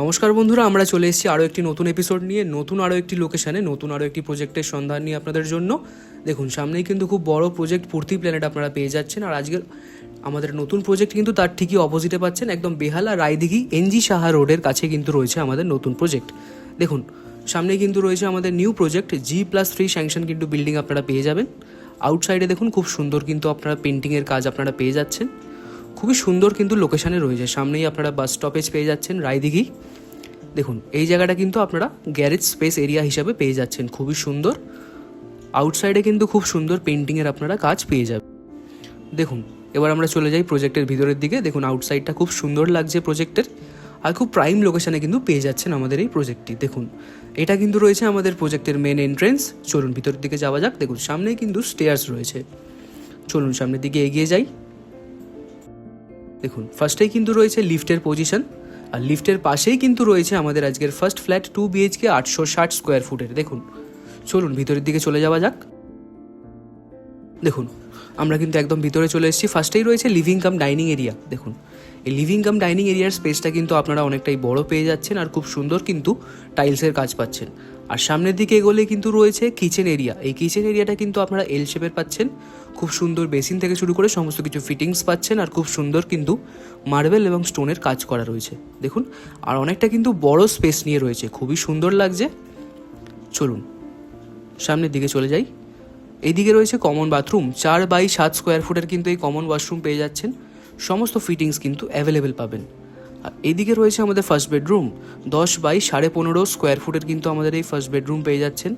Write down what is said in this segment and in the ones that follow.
নমস্কার বন্ধুরা, আমরা চলে এসেছি আরও একটি নতুন এপিসোড নিয়ে, নতুন আরও একটি লোকেশানে, নতুন আরও একটি প্রজেক্টের সন্ধান নিয়ে আপনাদের জন্য। দেখুন, সামনেই কিন্তু খুব বড় প্রজেক্ট পূর্তি প্ল্যানেট আপনারা পেয়ে যাচ্ছেন। আর আজকের আমাদের নতুন প্রজেক্ট কিন্তু তার ঠিকই অপোজিটে পাচ্ছেন, একদম বেহালা রায়দিঘি এনজি সাহা রোডের কাছে কিন্তু রয়েছে আমাদের নতুন প্রজেক্ট। দেখুন, সামনেই কিন্তু রয়েছে আমাদের নিউ প্রজেক্ট G+3 স্যাংশন কিন্তু বিল্ডিং আপনারা পেয়ে যাবেন। আউটসাইডে দেখুন খুব সুন্দর কিন্তু আপনারা পেন্টিংয়ের কাজ আপনারা পেয়ে যাচ্ছেন। খুবই সুন্দর কিন্তু লোকেশানে রয়েছে। সামনেই আপনারা বাস স্টপেজ পেয়ে যাচ্ছেন রায়দিঘি। দেখুন, এই জায়গাটা কিন্তু আপনারা গ্যারেজ স্পেস এরিয়া হিসাবে পেয়ে যাচ্ছেন, খুবই সুন্দর। আউটসাইডে কিন্তু খুব সুন্দর পেন্টিংয়ের আপনারা কাজ পেয়ে যাবেন। দেখুন, এবার আমরা চলে যাই প্রজেক্টের ভিতরের দিকে। দেখুন, আউটসাইডটা খুব সুন্দর লাগছে প্রজেক্টের, আর খুব প্রাইম লোকেশানে কিন্তু পেয়ে যাচ্ছেন আমাদের এই প্রজেক্টটি। দেখুন, এটা কিন্তু রয়েছে আমাদের প্রজেক্টের মেন এন্ট্রেন্স। চলুন ভিতরের দিকে যাওয়া যাক। দেখুন, সামনেই কিন্তু স্টেয়ার্স রয়েছে। চলুন সামনের দিকে এগিয়ে যাই। দেখুন, ফার্স্টেই কিন্তু রয়েছে লিফটের পজিশন, আর লিফটের পাশেই কিন্তু রয়েছে আমাদের আজকের ফার্স্ট ফ্ল্যাট 2 BHK 860 স্কোয়ার ফুটের। দেখুন, চলুন ভিতরের দিকে চলে যাওয়া যাক। দেখুন, আমরা কিন্তু একদম ভিতরে চলে এসেছি। ফার্স্টেই রয়েছে লিভিং কাম ডাইনিং এরিয়া। দেখুন, এই লিভিং কাম ডাইনিং এরিয়ার স্পেসটা কিন্তু আপনারা অনেকটাই বড় পেয়ে যাচ্ছেন, আর খুব সুন্দর কিন্তু টাইলসের কাজ পাচ্ছেন। আর সামনের দিকে এগোলে কিন্তু রয়েছে কিচেন এরিয়া। এই কিচেন এরিয়াটা কিন্তু আপনারা এল শেপের পাচ্ছেন। খুব সুন্দর বেসিন থেকে শুরু করে সমস্ত কিছু ফিটিংস পাচ্ছেন, আর খুব সুন্দর কিন্তু মার্বেল এবং স্টোনের কাজ করা রয়েছে। দেখুন, আর অনেকটা কিন্তু বড় স্পেস নিয়ে রয়েছে, খুবই সুন্দর লাগছে। চলুন সামনের দিকে চলে যাই। এইদিকে রয়েছে কমন বাথরুম। 4x7 স্কোয়ার ফুটের কিন্তু এই কমন ওয়াশরুম পেয়ে যাচ্ছেন। সমস্ত ফিটিংস কিন্তু অ্যাভেলেবেল পাবেন। আর এইদিকে রয়েছে আমাদের ফার্স্ট বেডরুম। 10x15.5 স্কোয়ার ফুটের কিন্তু আমাদের এই ফার্স্ট বেডরুম পেয়ে যাচ্ছেন।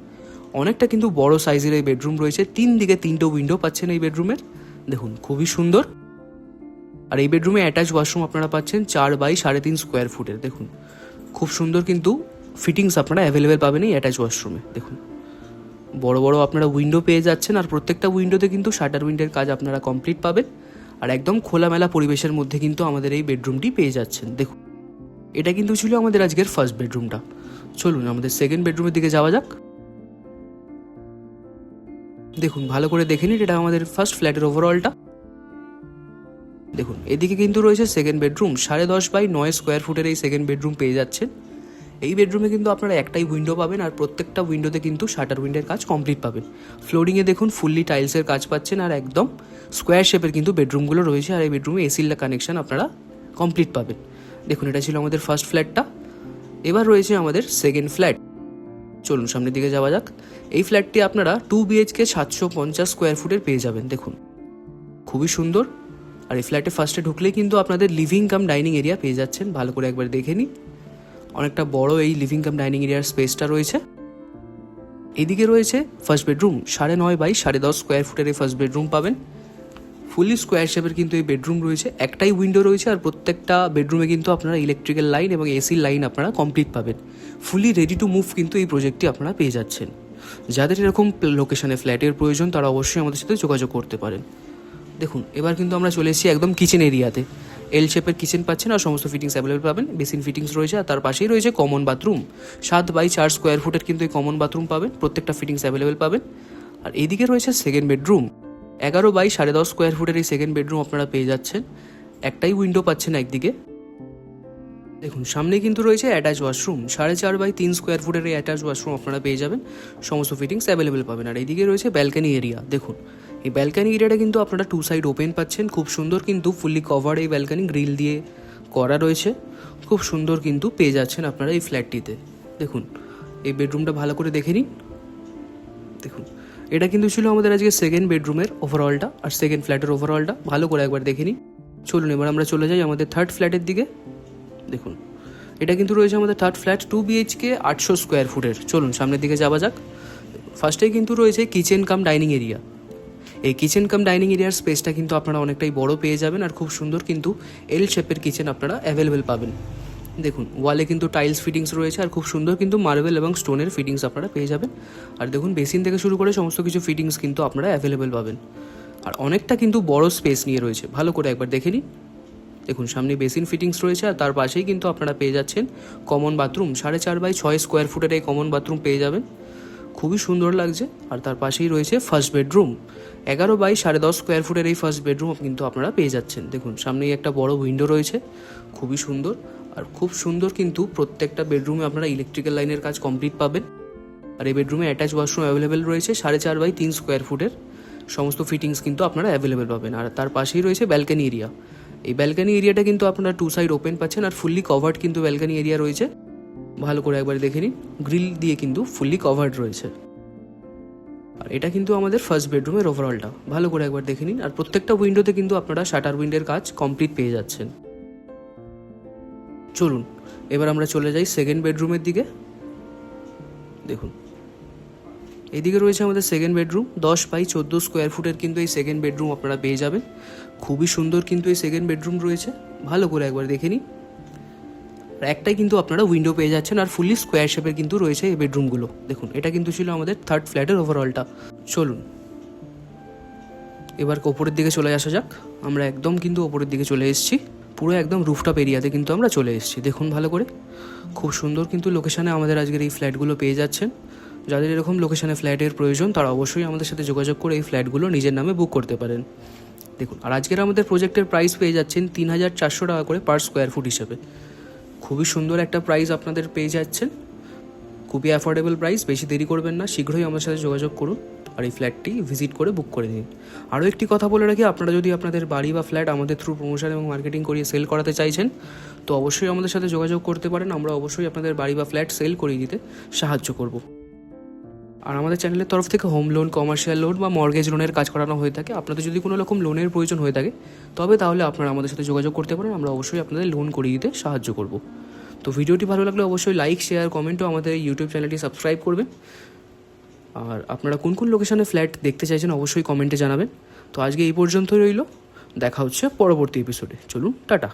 অনেকটা কিন্তু বড় সাইজের এই বেডরুম রয়েছে। 3 দিকে 3টে উইন্ডো পাচ্ছেন এই বেডরুমের। দেখুন, খুবই সুন্দর। আর এই বেডরুমে অ্যাটাচ ওয়াশরুম আপনারা পাচ্ছেন 4x3.5 স্কোয়ার ফুটের। দেখুন, খুব সুন্দর কিন্তু ফিটিংস আপনারা অ্যাভেলেবেল পাবেন এই অ্যাটাচ ওয়াশরুমে। দেখুন, বড় বড় আপনারা উইন্ডো পেয়ে যাচ্ছেন, আর প্রত্যেকটা উইন্ডোতে কিন্তু শাটার উইন্ডোর কাজ আপনারা কমপ্লিট পাবেন। আর একদম খোলামেলা পরিবেশের মধ্যে কিন্তু আমাদের এই বেডরুমটি পেয়ে যাচ্ছেন। দেখুন, এটা কিন্তু ছিল আমাদের আজকের ফার্স্ট বেডরুমটা। চলুন আমাদের সেকেন্ড বেডরুমের দিকে যাওয়া যাক। দেখুন, ভালো করে দেখে নিন, এটা আমাদের ফার্স্ট ফ্ল্যাটের ওভারঅলটা। দেখুন, এদিকে কিন্তু রয়েছে সেকেন্ড বেডরুম। 10.5x9 স্কোয়ার ফুটের এই সেকেন্ড বেডরুম পেয়ে যাচ্ছেন। এই বেডরুমে কিন্তু আপনারা একটাই উইন্ডো পাবেন, আর প্রত্যেকটা উইন্ডোতে কিন্তু শাটার উইন্ডোর কাজ কমপ্লিট পাবেন। ফ্লোরিংয়ে দেখুন ফুললি টাইলসের কাজ পাচ্ছেন, আর একদম স্কোয়ার শেপের কিন্তু বেডরুমগুলো রয়েছে। আর এই বেডরুমে এসির কানেকশন আপনারা কমপ্লিট পাবেন। দেখুন, এটা ছিল আমাদের ফার্স্ট ফ্ল্যাটটা। এবার রয়েছে আমাদের সেকেন্ড ফ্ল্যাট। চলুন সামনের দিকে যাওয়া যাক। এই ফ্ল্যাটটি আপনারা 2 BHK 750 স্কোয়ার ফুটের পেয়ে যাবেন। দেখুন, খুবই সুন্দর। আর এই ফ্ল্যাটে ফার্স্টে ঢুকলেই কিন্তু আপনাদের লিভিং কাম ডাইনিং এরিয়া পেয়ে যাচ্ছেন। ভালো করে একবার দেখে নিন, অনেকটা বড় এই লিভিং কাম ডাইনিং এরিয়ার স্পেসটা রয়েছে। এদিকে রয়েছে ফার্স্ট বেডরুম। 9.5x10 স্কোয়ার ফুটের এই ফার্স্ট বেডরুম পাবেন। ফুলি স্কোয়ার শেপের কিন্তু এই বেডরুম রয়েছে। একটাই উইন্ডো রয়েছে, আর প্রত্যেকটা বেডরুমে কিন্তু আপনারা ইলেকট্রিক্যাল লাইন এবং এসির লাইন আপনারা কমপ্লিট পাবেন। ফুলি রেডি টু মুভ কিন্তু এই প্রজেক্টটি আপনারা পেয়ে যাচ্ছেন। যাদের এরকম লোকেশনে ফ্ল্যাটের প্রয়োজন তারা অবশ্যই আমাদের সাথে যোগাযোগ করতে পারেন। দেখুন, এবার কিন্তু আমরা চলে এসেছি একদম কিচেন এরিয়াতে। এল শেপের কিচেন পাচ্ছেন, আর সমস্ত ফিটিংস অ্যাভেলেবেল পাবেন। বেসিন ফিটিংস রয়েছে, আর তার পাশেই রয়েছে কমন বাথরুম। 7x4 স্কোয়ার ফুটের কিন্তু এই কমন বাথরুম পাবেন। প্রত্যেকটা ফিটিংস অ্যাভেলেবেল পাবেন। আর এইদিকে রয়েছে সেকেন্ড বেডরুম। 11x10.5 স্কোয়ার ফুটের এই সেকেন্ড বেডরুম আপনারা পেয়ে যাচ্ছেন। একটাই উইন্ডো পাচ্ছেন একদিকে। দেখুন, সামনে কিন্তু রয়েছে অ্যাটাচ ওয়াশরুম। 4.5x3 স্কোয়ার ফুটের এই অ্যাটাচ ওয়াশরুম আপনারা পেয়ে যাবেন। সমস্ত ফিটিংস অ্যাভেলেবেল পাবেন। আর এইদিকে রয়েছে ব্যালকানি এরিয়া। দেখুন, এই ব্যালকানি এরিয়াটা কিন্তু আপনারা 2 সাইড ওপেন পাচ্ছেন। খুব সুন্দর কিন্তু ফুললি কভার্ড এই ব্যালকানি, গ্রিল দিয়ে করা রয়েছে। খুব সুন্দর কিন্তু পেয়ে যাচ্ছেন আপনারা এই ফ্ল্যাটটিতে। দেখুন, এই বেডরুমটা ভালো করে দেখে নিন। দেখুন, এটা কিন্তু ছিল আমাদের আজকে সেকেন্ড বেডরুমের ওভারঅলটা, আর সেকেন্ড ফ্ল্যাটের ওভারঅলটা ভালো করে একবার দেখে নিন। চলুন এবার আমরা চলে যাই আমাদের থার্ড ফ্ল্যাটের দিকে। দেখুন, এটা কিন্তু রয়েছে আমাদের থার্ড ফ্ল্যাট 2 BHK 800 স্কোয়ার ফুটের। চলুন সামনের দিকে যাওয়া যাক। ফার্স্টেই কিন্তু রয়েছে কিচেন কাম ডাইনিং এরিয়া। এই কিচেন কাম ডাইনিং এরিয়ার স্পেসটা কিন্তু আপনারা অনেকটাই বড় পেয়ে যাবেন, আর খুব সুন্দর কিন্তু এল শেপের কিচেন আপনারা অ্যাভেলেবেল পাবেন। দেখুন, ওয়ালে কিন্তু টাইলস ফিটিংস রয়েছে, আর খুব সুন্দর কিন্তু মার্বেল এবং স্টোনের ফিটিংস আপনারা পেয়ে যাবেন। আর দেখুন, বেসিন থেকে শুরু করে সমস্ত কিছু ফিটিংস কিন্তু আপনারা অ্যাভেলেবেল পাবেন। আর অনেকটা কিন্তু বড় স্পেস নিয়ে রয়েছে, ভালো করে একবার দেখে নিন। দেখুন, সামনে বেসিন ফিটিংস রয়েছে, আর তার পাশেই কিন্তু আপনারা পেয়ে যাচ্ছেন কমন বাথরুম। 4.5x6 স্কোয়ার ফুটের এই কমন বাথরুম পেয়ে যাবেন। খুবই সুন্দর লাগছে। আর তার পাশেই রয়েছে ফার্স্ট বেডরুম। 11 বাই 10.5 স্কোয়ার ফুটের এই ফার্স্ট বেডরুম কিন্তু আপনারা পেয়ে যাচ্ছেন। দেখুন সামনেই একটা বড় উইন্ডো রয়েছে, খুবই সুন্দর। আর খুব সুন্দর কিন্তু প্রত্যেকটা বেডরুমে আপনারা ইলেকট্রিক্যাল লাইনের কাজ কমপ্লিট পাবেন। আর এই বেডরুমে অ্যাটাচ ওয়াশরুম অ্যাভেলেবেল রয়েছে 4.5 বাই 3 স্কোয়ার ফুটের। সমস্ত ফিটিংস কিন্তু আপনারা অ্যাভেলেবেল পাবেন। আর তার পাশেই রয়েছে ব্যালকানি এরিয়া। এই ব্যালকানি এরিয়াটা কিন্তু আপনারা 2 সাইড ওপেন পাচ্ছেন আর ফুললি কভার্ড কিন্তু ব্যালকানি এরিয়া রয়েছে। ভালো করে একবার দেখে নিন, গ্রিল দিয়ে কিন্তু ফুললি কভার্ড রয়েছে। আর এটা কিন্তু আমাদের ফার্স্ট বেডরুমের ওভারঅলটা, ভালো করে একবার দেখে নিন। আর প্রত্যেকটা উইন্ডোতে কিন্তু আপনারা শাটার উইন্ডোর কাজ কমপ্লিট পেয়ে যাচ্ছেন। চলুন এবার আমরা চলে যাই সেকেন্ড বেডরুমের দিকে। দেখুন এইদিকে রয়েছে আমাদের সেকেন্ড বেডরুম। 10 বাই 14 স্কোয়ার ফুটের কিন্তু এই সেকেন্ড বেডরুম আপনারা পেয়ে যাবেন। খুবই সুন্দর কিন্তু এই সেকেন্ড বেডরুম রয়েছে, ভালো করে একবার দেখে নিন। আর একটাই কিন্তু আপনারা উইন্ডো পেয়ে যাচ্ছেন আর ফুললি স্কোয়ার শেপের কিন্তু রয়েছে এই বেডরুমগুলো। দেখুন এটা কিন্তু ছিল আমাদের থার্ড ফ্ল্যাটের ওভারঅলটা। চলুন এবার ওপরের দিকে চলে আসা যাক। আমরা একদম কিন্তু ওপরের দিকে চলে এসেছি, পুরো একদম রুফটপ এরিয়াতে কিন্তু আমরা চলে এসেছি। দেখুন ভালো করে, খুব সুন্দর কিন্তু লোকেশানে আমাদের আজকের এই ফ্ল্যাটগুলো পেয়ে যাচ্ছেন। যাদের এরকম লোকেশানে ফ্ল্যাটের প্রয়োজন তারা অবশ্যই আমাদের সাথে যোগাযোগ করে এই ফ্ল্যাটগুলো নিজের নামে বুক করতে পারেন। দেখুন আর আজকের আমাদের প্রজেক্টের প্রাইস পেয়ে যাচ্ছেন 3,400 টাকা করে পার স্কোয়ার ফুট হিসেবে। খুবই সুন্দর একটা প্রাইস আপনাদের পেয়ে যাচ্ছেন, খুবই অ্যাফোর্ডেবল প্রাইস। বেশি দেরি করবেন না, শীঘ্রই আমাদের সাথে যোগাযোগ করুন আর এই ফ্ল্যাটটি ভিজিট করে বুক করে দিন। আরও একটি কথা বলে রাখি, আপনারা যদি আপনাদের বাড়ি বা ফ্ল্যাট আমাদের থ্রু প্রমোশন এবং মার্কেটিং করিয়ে সেল করাতে চাইছেন তো অবশ্যই আমাদের সাথে যোগাযোগ করতে পারেন। আমরা অবশ্যই আপনাদের বাড়ি বা ফ্ল্যাট সেল করিয়ে দিতে সাহায্য করব। আর আমাদের চ্যানেলের তরফ থেকে হোম লোন, কমার্শিয়াল লোন বা মর্গেজ লোনের কাজ করানো হয়ে থাকে। আপনাদের যদি কোনো রকম লোনের প্রয়োজন হয়ে থাকে তবে তাহলে আপনারা আমাদের সাথে যোগাযোগ করতে পারেন, আমরা অবশ্যই আপনাদের লোন করিয়ে দিতে সাহায্য করব। তো ভিডিওটি ভালো লাগলে অবশ্যই লাইক, শেয়ার, কমেন্টও আমাদের ইউটিউব চ্যানেলটি সাবস্ক্রাইব করবেন। আর আপনারা কোন কোন লোকেশনে ফ্ল্যাট দেখতে চাইছেন অবশ্যই কমেন্টে জানাবেন। তো আজকে এই পর্যন্তই রইল, দেখা হচ্ছে পরবর্তী এপিসোডে। চলুন টাটা।